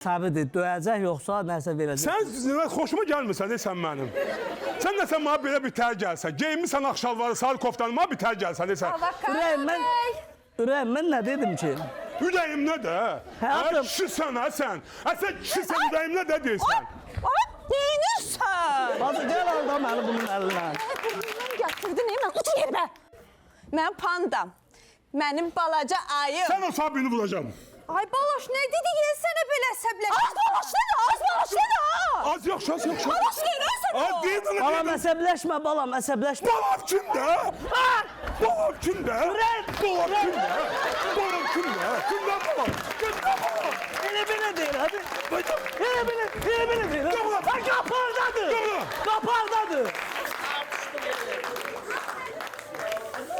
Sabidir, döyəcək yoxsa nəsə verəcək. Sən xoşuma gəlmirsən, sən mənim. Sən də sən mənə belə bir tər gəlsən. Geyinmişsən axşalvarı, sarı koftanı, mənə bir tər gəlsən, sən. Ürəyim, mən nə dedim ki? Ürəyim nə də? Həyatım. Kişisən, sən. Sən kişisən, ürəyim nə də deyirsən? Neynirsən? Bacı, gəl al da məni bunun əlindən. Mən gətirdin, mən uç yerimə. Mən pandam. Mənim balaca ayım. Sən o sabini vuracam. Ay balaş, nə dedi yensənə belə əsəbləşə? Az balaş nədir, az balaş nədir? Az yaxşı, az yaxşı. Balaş nədir əsəbləşə? Az deydin, Balam, əsəbləşmə, balam, əsəbləşmə. Balam kimdə? Balam kimdə? Balam kimdə? Balam kimdə? Kimdə balam? Kimdə balam? Elə deyil, hadi. Elə deyil. Ay, qapardadır. Qapardadır.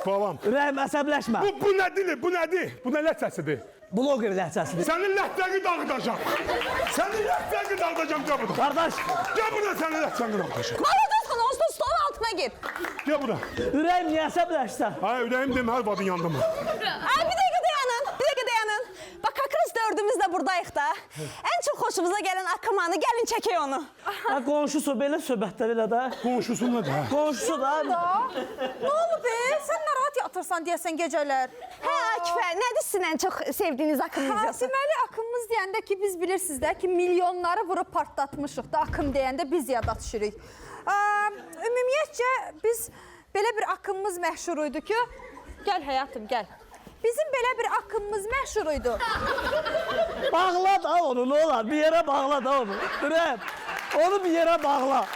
Balam. Ürəyim, əsəbləşmə. Bu nədir? Bu nədir? Bu nə ləhcəsidir? Bloger ləhcəsidir. Sənin ləhcəni dağıdacam. Sənin ləhcəni dağıdacam, gəl bura. Qardaş. Gəl bura, sənin ləhcəni dağıdacam. Balaca xana, onsuz da stolun altına gir. Gəl bura. Ürəyim niyə əsəbləşsə? Ay, ürəyim demə, hər vadın yandı mı? Ay, bir dəqiqə dayanın. Bak, Akırız dördümüz də buradayıq da. Ən çox xoşumuza gələn akımanı, gəlin çəkək onu. Qonşusu, belə söhbətlər elə də. Qonşusu nədir, hə? Qonşusu da. Ne oldu be? Sen narahat yatırsan deyəsən gecələr. Hə, Akifə, nədir sizin ən çox sevdiyiniz akımınız? Deməli akımımız deyəndə ki biz bilirsiniz də ki milyonları vurub partlatmışıq da akım deyəndə biz yada düşürük. Ümumiyyətcə biz belə bir akımımız məşhur idi ki, gəl həyatım gəl. Bizim belə bir akımımız məşhur idi. Bağla da onu, ne olar? Bir yerə bağla da onu. Ürəyim, onu bir yerə bağla.